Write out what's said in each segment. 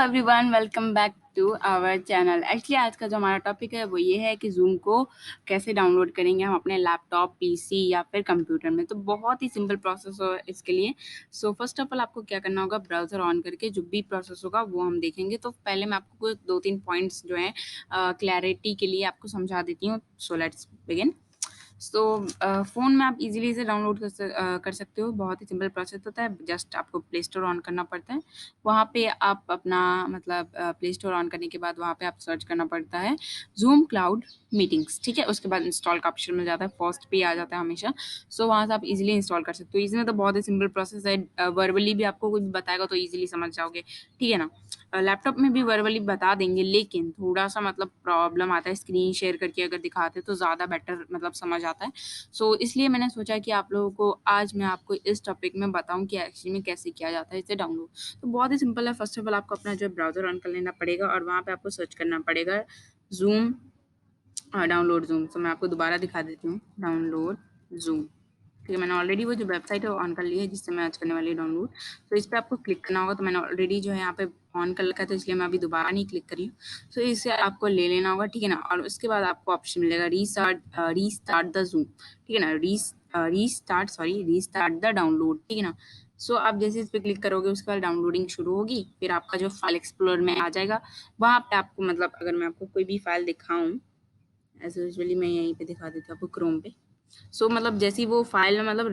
Everyone, welcome back to our channel. Actually आज का जो हमारा टॉपिक है वो ये है कि ज़ूम को कैसे डाउनलोड करेंगे हम अपने लैपटॉप, पीसी या फिर कंप्यूटर में। तो बहुत ही सिंपल प्रोसेस है इसके लिए। सो फर्स्ट ऑफ ऑल आपको क्या करना होगा, ब्राउज़र ऑन करके जो भी प्रोसेस होगा वो हम देखेंगे। तो पहले मैं आपको कुछ 2-3 पॉइंट्स जो हैं क्लैरिटी के लिए आपको समझा देती हूँ। So let's begin. So phone में आप इजीली इसे डाउनलोड कर सकते हो। बहुत ही सिंपल प्रोसेस होता है। जस्ट आपको प्ले स्टोर ऑन करना पड़ता है। वहाँ पे आप अपना मतलब प्ले स्टोर ऑन करने के बाद वहाँ पे आप सर्च करना पड़ता है ज़ूम क्लाउड मीटिंग्स, ठीक है? उसके बाद इंस्टॉल का ऑप्शन मिल जाता है, फर्स्ट पे आ जाता है हमेशा। सो वहाँ से आप इजीली इंस्टॉल कर सकते हो। इसमें तो बहुत ही सिंपल प्रोसेस है। वर्बली भी आपको कुछ बताएगा तो इजीली समझ जाओगे, ठीक है ना? लैपटॉप में भी वर्बली बता देंगे, लेकिन थोड़ा-सा मतलब प्रॉब्लम आता है, स्क्रीन शेयर करके अगर दिखाते तो ज़्यादा बेटर मतलब समझ आता है। सो इसलिए मैंने सोचा कि आप लोगों को आज मैं आपको इस टॉपिक में बताऊँ कि एक्चुअली में कैसे किया जाता है इसे डाउनलोड। तो बहुत ही सिंपल है। फर्स्ट ऑफ ऑल आपको अपना जो है ब्राउज़र ऑन कर लेना पड़ेगा और वहाँ पे आपको सर्च करना पड़ेगा ज़ूम डाउनलोड ज़ूम। तो मैं आपको दोबारा दिखा देती हूँ, डाउनलोड ज़ूम। ठीक है, मैंने ऑलरेडी वो जो वेबसाइट है वो ऑन कर ली है जिससे मैं आज करने वाली हूँ डाउनलोड। तो इस पे आपको क्लिक करना होगा। तो मैंने ऑलरेडी जो है यहाँ पे ऑन कर रखा है, तो इसलिए मैं अभी दोबारा नहीं क्लिक कर रही हूँ। तो इसे आपको ले लेना होगा, ठीक है ना? और उसके बाद आपको ऑप्शन मिलेगा रीस्टार्ट द ज़ूम, ठीक है ना? रीस्टार्ट द डाउनलोड, ठीक है ना? सो आप जैसे इस पे क्लिक करोगे उसके बाद डाउनलोडिंग शुरू होगी। फिर आपका जो फाइल एक्सप्लोरर में आ जाएगा। वहाँ पे आपको मतलब अगर मैं आपको कोई भी फाइल दिखाऊँ, एज़ यूजुअली मैं यहीं पे दिखा देती हूँ आपको क्रोम पे। सो मतलब जैसे ही वो फाइल मतलब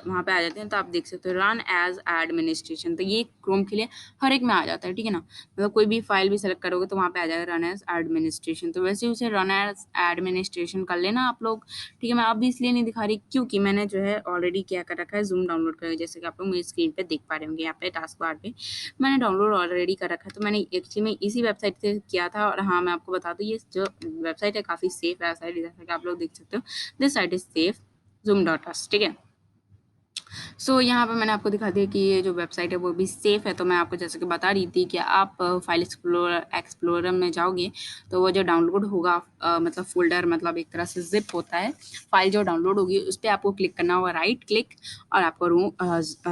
वहाँ पे आ जाते हैं तो आप देख सकते हो रन एज एडमिनिस्ट्रेशन। तो ये क्रोम के लिए हर एक में आ जाता है, ठीक है ना? मतलब कोई भी फाइल भी सेलेक्ट करोगे तो वहाँ पे आ जाएगा रन एज एडमिनिस्ट्रेशन। तो वैसे ही उसे रन एज एडमिनिस्ट्रेशन कर लेना आप लोग, ठीक है? मैं अभी इसलिए नहीं दिखा रही क्योंकि मैंने जो है ऑलरेडी क्या कर रखा है, ज़ूम डाउनलोड कर, जैसे कि आप लोग मेरी स्क्रीन पे देख पा रहे होंगे यहाँ पे टास्क बार पे मैंने डाउनलोड ऑलरेडी कर रखा है। तो मैंने एक्चुअली में इसी वेबसाइट से किया था। और हाँ, मैं आपको बता दूँ ये जो वेबसाइट है काफ़ी सेफ वेबसाइट है, जैसा कि आप लोग देख सकते हो। दिस साइट इज सेफ ज़ूम.us, ठीक है? सो यहाँ पे मैंने आपको दिखा दिया कि ये जो वेबसाइट है वो भी सेफ़ है। तो मैं आपको जैसे कि बता रही थी कि आप फाइल एक्सप्लोरर में जाओगे तो वो जो डाउनलोड होगा मतलब फ़ोल्डर मतलब एक तरह से ज़िप होता है। फाइल जो डाउनलोड होगी उस पे आपको क्लिक करना होगा, राइट क्लिक, और आपको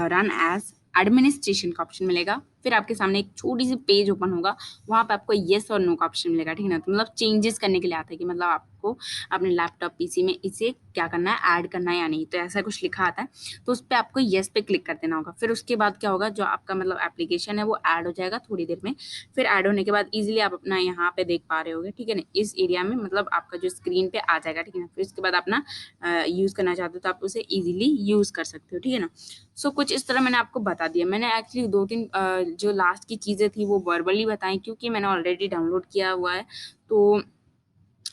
रन एज़ एडमिनिस्ट्रेशन का ऑप्शन मिलेगा। फिर आपके सामने एक छोटी-सी पेज ओपन होगा, वहाँ पे आपको येस और नो का ऑप्शन मिलेगा, ठीक है ना? तो मतलब चेंजेस करने के लिए आता है कि मतलब आपको अपने लैपटॉप, पीसी में इसे क्या करना है, ऐड करना है या नहीं। तो ऐसा कुछ लिखा आता है। तो उस पे आपको येस पे क्लिक कर देना होगा। फिर उसके बाद क्या होगा, जो आपका मतलब एप्लीकेशन है वो ऐड हो जाएगा थोड़ी देर में। फिर ऐड होने के बाद ईज़िली आप अपना यहाँ पे देख पा रहे होगे, ठीक है ना? इस एरिया में मतलब आपका जो स्क्रीन पे आ जाएगा, ठीक है ना? फिर उसके बाद अपना यूज़ करना चाहते हो तो आप उसे ईज़िली यूज़ कर सकते हो, ठीक है ना? सो कुछ इस तरह मैंने आपको बता दिया। मैंने एक्चुअली 2-3 जो लास्ट की चीज़ें थी वो वर्बली बताई क्योंकि मैंने ऑलरेडी डाउनलोड किया हुआ है। तो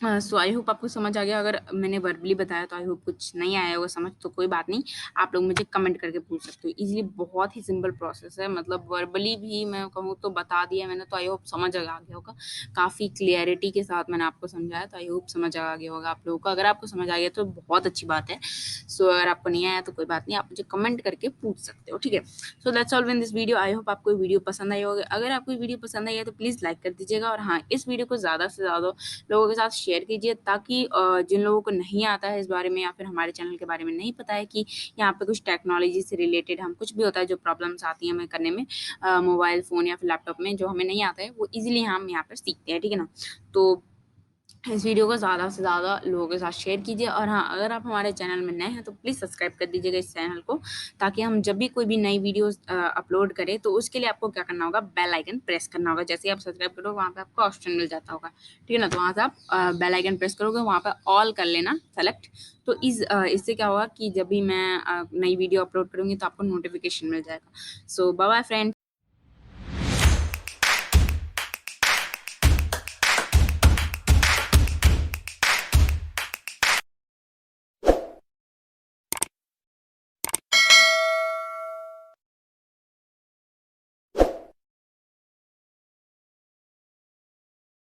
सो आई होप आपको समझ आ गया। अगर मैंने वर्बली बताया तो आई होप कुछ नहीं आया होगा समझ, तो कोई बात नहीं, आप लोग मुझे कमेंट करके पूछ सकते हो। ईज़िली बहुत ही सिंपल प्रोसेस है, मतलब वर्बली भी मैं कहूँ तो बता दिया मैंने, तो आई होप समझ आ गया होगा। काफ़ी क्लैरिटी के साथ मैंने आपको समझाया, तो आई होप समझ आ गया होगा आप लोगों को। अगर आपको समझ आ गया तो बहुत अच्छी बात है। सो अगर आपको नहीं आया तो कोई बात नहीं, आप मुझे कमेंट करके पूछ सकते हो, ठीक है? So that's all in this video. I hope आपको वीडियो पसंद आई होगी। अगर आपको वीडियो पसंद आई है तो प्लीज़ लाइक कर दीजिएगा और हाँ, इस वीडियो को ज़्यादा से ज़्यादा लोगों के साथ शेयर कीजिए ताकि जिन लोगों को नहीं आता है इस बारे में या फिर हमारे चैनल के बारे में नहीं पता है कि यहाँ पे कुछ टेक्नोलॉजी से रिलेटेड हम कुछ भी होता है जो प्रॉब्लम्स आती हैं हमें करने में मोबाइल फ़ोन या फिर लैपटॉप में जो हमें नहीं आता है वो ईज़िली हम यहाँ पर सीखते हैं, ठीक है ना? तो इस वीडियो को ज़्यादा से ज़्यादा लोगों के साथ शेयर कीजिए और हाँ, अगर आप हमारे चैनल में नए हैं तो प्लीज़ सब्सक्राइब कर दीजिएगा इस चैनल को, ताकि हम जब भी कोई भी नई वीडियोज़ अपलोड करें तो उसके लिए आपको क्या करना होगा, बेल आइकन प्रेस करना होगा। जैसे ही आप सब्सक्राइब करोगे वहाँ पे आपको ऑप्शन मिल जाता होगा, ठीक है ना? तो वहाँ से आप बेल आइकन प्रेस करोगे, वहाँ पे ऑल कर लेना सेलेक्ट। तो इससे क्या होगा कि जब भी मैं नई वीडियो अपलोड करूँगी तो आपको नोटिफिकेशन मिल जाएगा। सो बाय बाय फ्रेंड्स।